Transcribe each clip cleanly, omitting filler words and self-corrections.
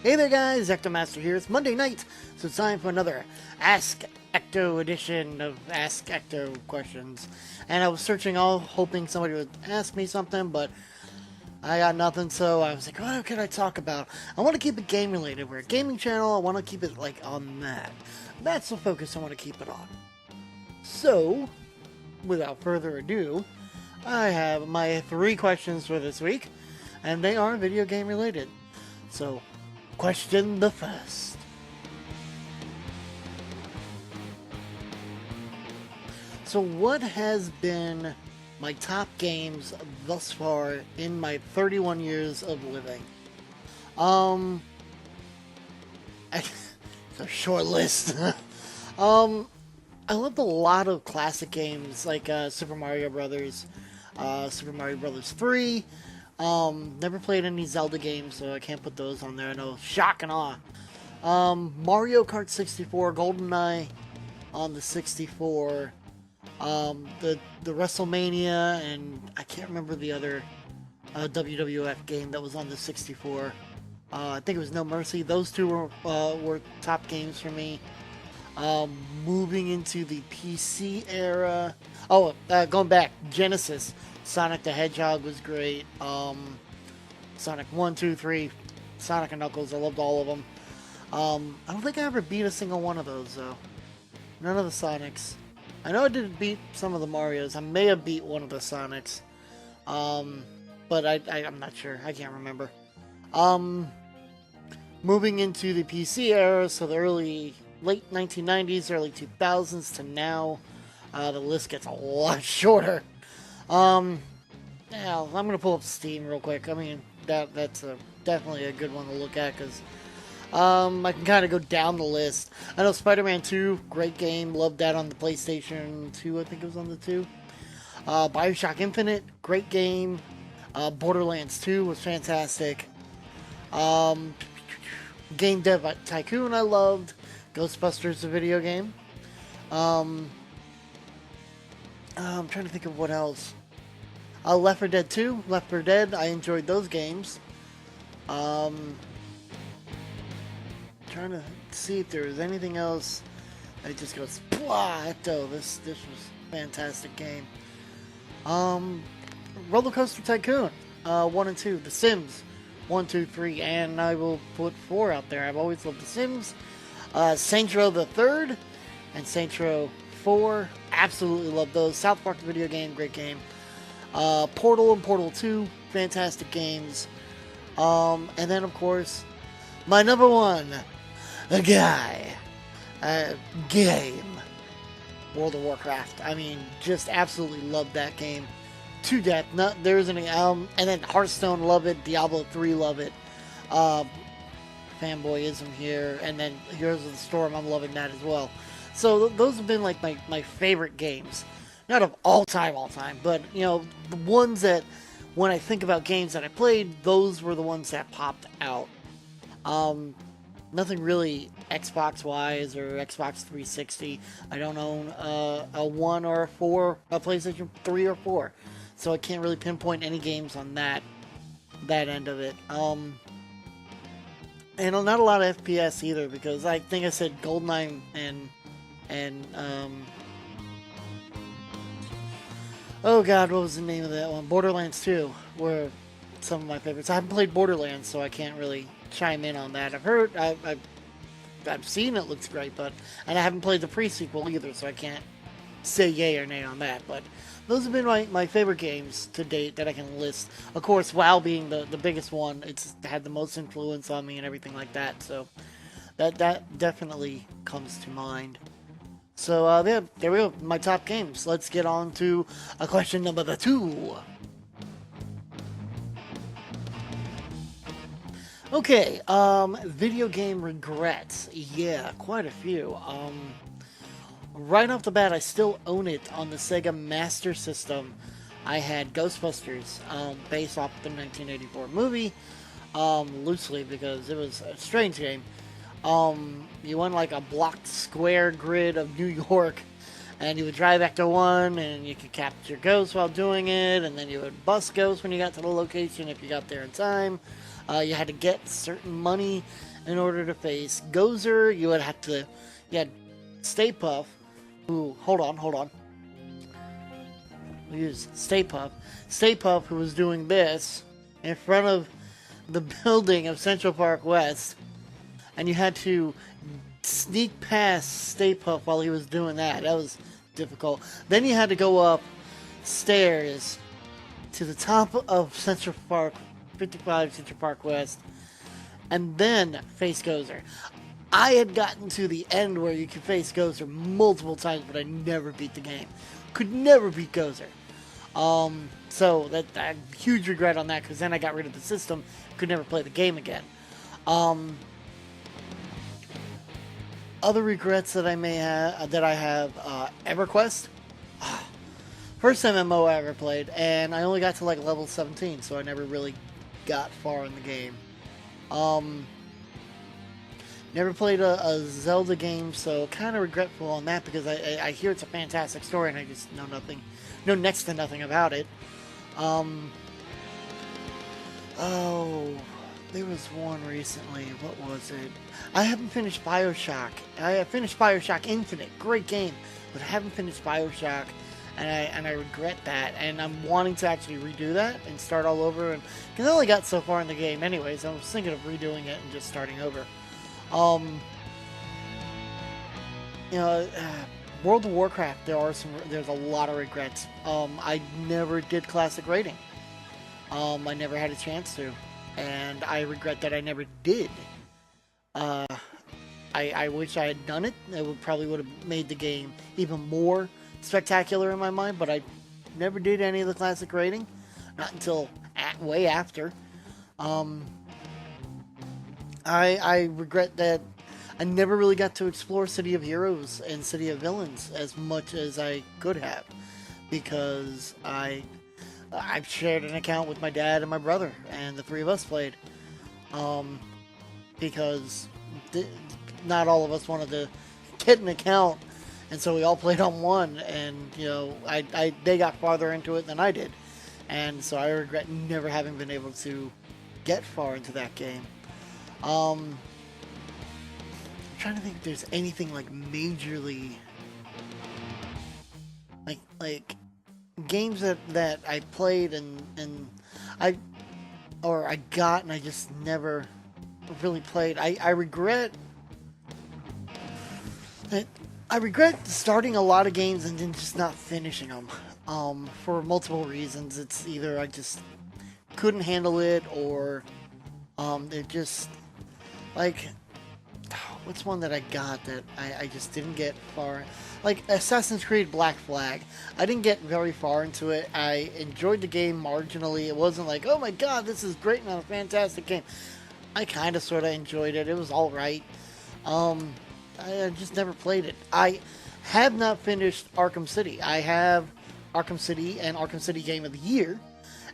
Hey there guys, EctoMaster here. It's Monday night, so it's time for another Ask Ecto edition of Ask Ecto questions. And I was searching all, hoping somebody would ask me something, but I got nothing, so I was like, what can I talk about? I want to keep it game related. We're a gaming channel, I want to keep it like on that. That's the focus I want to keep it on. So, without further ado, I have my 3 questions for this week, and they are video game related. So, question the first. So what has been my top games thus far in my 31 years of living? It's a short list. I loved a lot of classic games like Super Mario Brothers, Super Mario Brothers 3. Never played any Zelda games, so I can't put those on there. I know, shock and awe. Mario Kart 64, GoldenEye on the 64. The WrestleMania, and I can't remember the other WWF game that was on the 64. I think it was No Mercy. Those two were top games for me. Moving into the PC era. Going back, Genesis. Sonic the Hedgehog was great. Sonic 1, 2, 3, Sonic and Knuckles, I loved all of them. I don't think I ever beat a single one of those, though. None of the Sonics. I know I did beat some of the Marios. I may have beat one of the Sonics. But I'm not sure. I can't remember. Moving into the PC era, so the late 1990s, early 2000s to now, the list gets a lot shorter. Yeah, I'm gonna pull up Steam real quick. I mean, that's definitely a good one to look at, because I can kind of go down the list. I know Spider-Man 2, great game, loved that on the PlayStation 2, I think it was on the 2. Bioshock Infinite, great game. Borderlands 2 was fantastic. Game Dev Tycoon I loved. Ghostbusters, the video game. I'm trying to think of what else. Left 4 Dead 2, Left 4 Dead, I enjoyed those games. Trying to see if there was anything else that just goes, blah, Ecto, this was a fantastic game. Roller Coaster Tycoon, 1 and 2, The Sims, 1, 2, 3, and I will put 4 out there. I've always loved The Sims. Saints Row the Third and Saints Row 4, absolutely love those. South Park the video game, great game. Portal and Portal 2, fantastic games. And then of course, my number one game, World of Warcraft. I mean, just absolutely love that game to death. There isn't any, and then Hearthstone, love it. Diablo 3, love it. Fanboyism here, and then Heroes of the Storm, I'm loving that as well. So those have been like my favorite games. Not of all time, but, you know, the ones that, when I think about games that I played, those were the ones that popped out. Nothing really Xbox-wise or Xbox 360. I don't own a 1 or a 4, a PlayStation 3 or 4. So I can't really pinpoint any games on that end of it. And not a lot of FPS either, because I think I said GoldenEye and oh god, what was the name of that one? Borderlands 2 were some of my favorites. I haven't played Borderlands, so I can't really chime in on that. I've seen it looks great, and I haven't played the pre-sequel either, so I can't say yay or nay on that. But those have been my favorite games to date that I can list. Of course, WoW being the biggest one. It's had the most influence on me and everything like that, so that definitely comes to mind. So, yeah, there we go, my top games. Let's get on to question number 2. Okay, video game regrets. Yeah, quite a few. Right off the bat, I still own it on the Sega Master System. I had Ghostbusters, based off the 1984 movie, loosely, because it was a strange game. You went like a blocked square grid of New York, and you would drive Ecto 1, and you could capture ghosts while doing it, and then you would bust ghosts when you got to the location if you got there in time. You had to get certain money in order to face Gozer. You had Stay Puft, who, hold on. We use Stay Puft. Stay Puft, who was doing this in front of the building of Central Park West, and you had to sneak past Stay Puft while he was doing that. That was difficult. Then you had to go up stairs to the top of Central Park, 55 Central Park West, and then face Gozer. I had gotten to the end where you could face Gozer multiple times, but I never beat the game. Could never beat Gozer. So that I huge regret on that, because then I got rid of the system, could never play the game again. Other regrets that I have, EverQuest. First MMO I ever played, and I only got to like level 17, so I never really got far in the game. Never played a Zelda game, so kind of regretful on that, because I hear it's a fantastic story, and I just know next to nothing about it. Oh, there was one recently. What was it? I haven't finished BioShock. I have finished BioShock Infinite. Great game, but I haven't finished BioShock. And I regret that, and I'm wanting to actually redo that and start all over, because I only got so far in the game anyway, so I was thinking of redoing it and just starting over. World of Warcraft, there's a lot of regrets. I never did classic rating. I never had a chance to, and I regret that I never did. I wish I had done it. It probably would have made the game even more spectacular in my mind, but I never did any of the classic rating, not until way after. I regret that I never really got to explore City of Heroes and City of Villains as much as I could have, because I've shared an account with my dad and my brother, and the three of us played, because not all of us wanted to get an account. And so we all played on one, and they got farther into it than I did, and so I regret never having been able to get far into that game. I'm trying to think if there's anything like majorly like games that I played and I got and I just never really played. I regret that. I regret starting a lot of games and then just not finishing them, for multiple reasons. It's either I just couldn't handle it, or it just, like, what's one that I got that I just didn't get far? Like Assassin's Creed Black Flag. I didn't get very far into it. I enjoyed the game marginally. It wasn't like, oh my god, this is great and a fantastic game. I kind of sort of enjoyed it. It was alright. I just never played it. I have not finished Arkham City. I have Arkham City and Arkham City Game of the Year,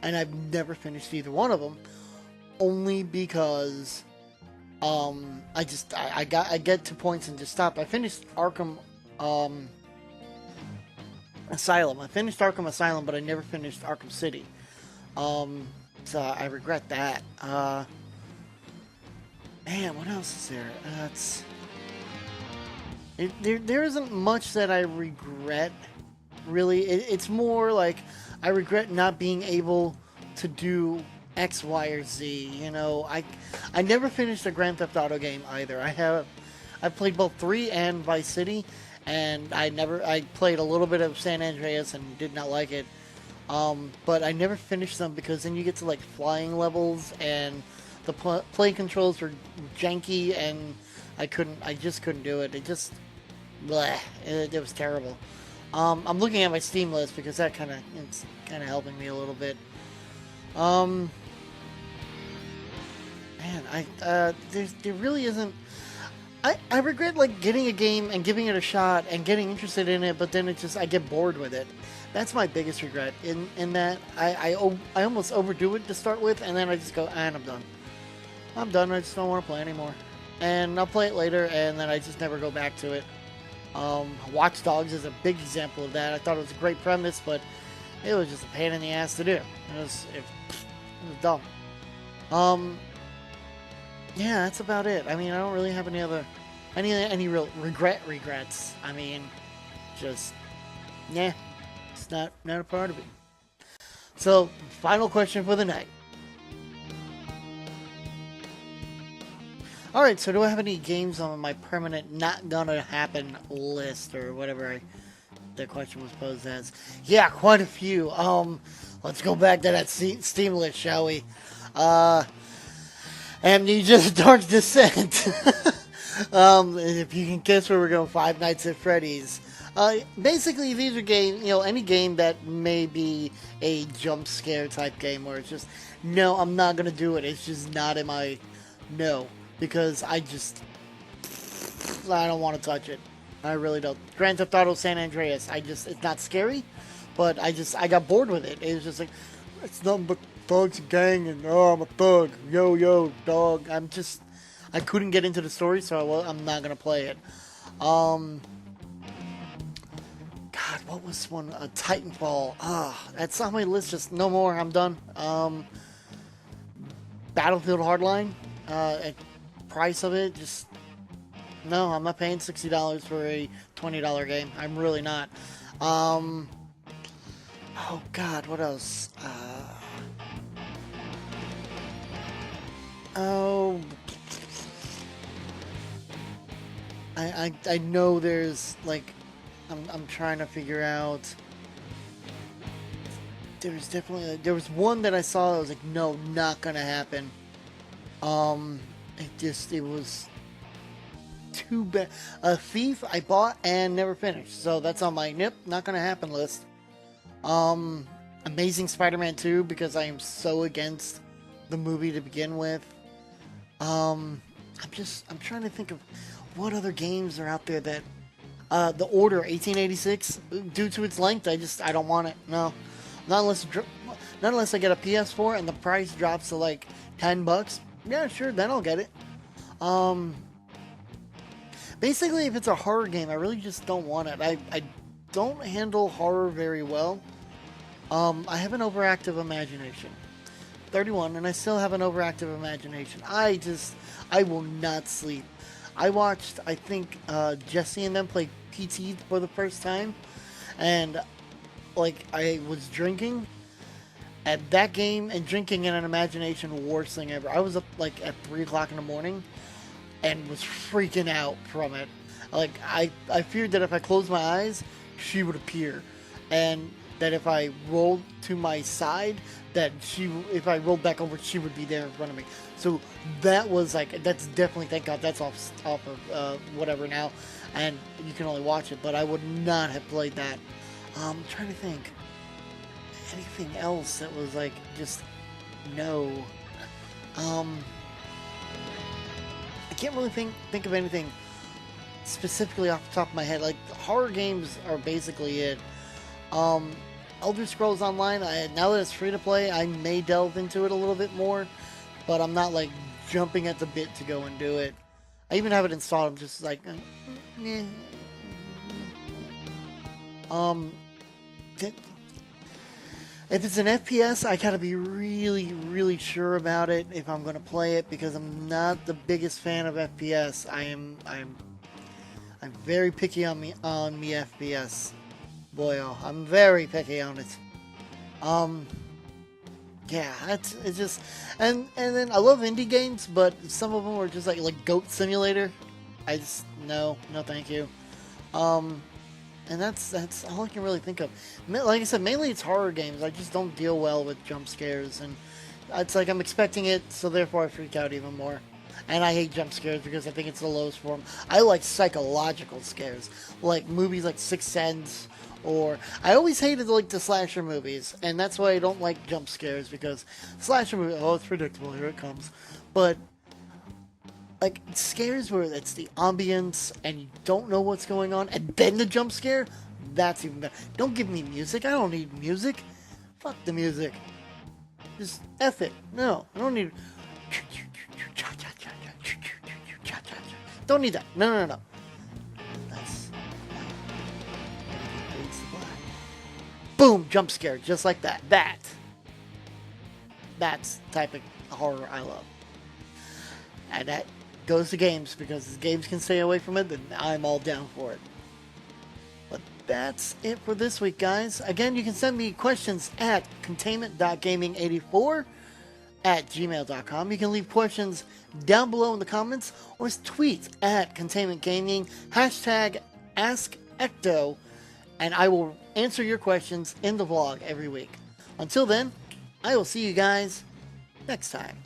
and I've never finished either one of them, only because I get to points and just stop. I finished Arkham Asylum. I finished Arkham Asylum, but I never finished Arkham City. So I regret that. Man, what else is there? There isn't much that I regret, really. It's more like I regret not being able to do X, Y, or Z. I never finished a Grand Theft Auto game either. I've played both 3 and Vice City, and I played a little bit of San Andreas and did not like it. But I never finished them because then you get to like flying levels, and the play controls were janky, and I just couldn't do it. It just, bleh, it was terrible. I'm looking at my Steam list because it's kind of helping me a little bit. Man, there really isn't. I regret like getting a game and giving it a shot and getting interested in it, but then I get bored with it. That's my biggest regret. In that I almost overdo it to start with, and then I just go, and I'm done. I'm done. I just don't want to play anymore. And I'll play it later, and then I just never go back to it. Watch Dogs is a big example of that. I thought it was a great premise, but it was just a pain in the ass to do. It was dumb. yeah, that's about it. I mean, I don't really have any real regrets. I mean, just yeah, it's not a part of it. So, final question for the night. All right, so do I have any games on my permanent not gonna happen list or whatever the question was posed as? Yeah, quite a few. Let's go back to that Steam list, shall we? Uh, Amnesia: Dark Descent. If you can guess where we're going, Five Nights at Freddy's. Basically, these are any game that may be a jump scare type game where it's just, no, I'm not gonna do it. It's just not in my, no, because I don't want to touch it. I really don't. Grand Theft Auto San Andreas, it's not scary, but I got bored with it. It was just like, it's nothing but thugs and gang, and oh, I'm a thug, yo, dog. I couldn't get into the story, so I'm not gonna play it. God, what was one? Titanfall. That's on my list. Just no more. I'm done. Battlefield Hardline. Price of it, just no. I'm not paying $60 for a $20 game. I'm really not. Oh God, what else? Oh. I know there's like I'm trying to figure out. There was one that I saw that was like, no, not gonna happen. It was too bad. A Thief I bought and never finished, so that's on my not gonna happen list. Amazing Spider-Man 2 because I am so against the movie to begin with. I'm trying to think of what other games are out there that The Order 1886, due to its length, I don't want it. No, not unless I get a PS4 and the price drops to like $10. Yeah, sure, then I'll get it. Basically, if it's a horror game, I really just don't want it. I don't handle horror very well. I have an overactive imagination. 31, and I still have an overactive imagination. I will not sleep. I watched, I think, Jesse and them play PT for the first time, and like I was drinking at that game, and drinking in an imagination, worst thing ever. I was up like at 3 o'clock in the morning and was freaking out from it. Like I feared that if I closed my eyes, she would appear, and that if I rolled to my side, that if I rolled back over, she would be there in front of me. So that was like, that's definitely, thank God, that's off of whatever now, and you can only watch it. But I would not have played that. I'm trying to think anything else that was like just no. I can't really think of anything specifically off the top of my head. Like, horror games are basically it. Elder Scrolls Online, now that it's free to play, I may delve into it a little bit more, but I'm not like jumping at the bit to go and do it. I even have it installed. I'm just like, if it's an FPS, I gotta be really, really sure about it if I'm gonna play it, because I'm not the biggest fan of FPS. I'm very picky on me FPS. Boy, oh, I'm very picky on it. Yeah, it's just, and then I love indie games, but some of them are just like Goat Simulator. No, thank you. And that's all I can really think of. Like I said, mainly it's horror games. I just don't deal well with jump scares, and it's like I'm expecting it, so therefore I freak out even more. And I hate jump scares because I think it's the lowest form. I like psychological scares, like movies like Sixth Sense, or I always hated like the slasher movies, and that's why I don't like jump scares, because slasher movies, oh, it's predictable, here it comes. But like scares where it's the ambience and you don't know what's going on, and then the jump scare, that's even better. Don't give me music. I don't need music. Fuck the music. Just F it. No, I don't need. Don't need that. No. That's. Boom! Jump scare, just like that. That's the type of horror I love. And that goes to games, because if games can stay away from it, then I'm all down for it. But that's it for this week, guys. Again, you can send me questions at containment.gaming84@gmail.com. You can leave questions down below in the comments, or tweet at Containment Gaming, hashtag Ask Ecto, and I will answer your questions in the vlog every week. Until then, I will see you guys next time.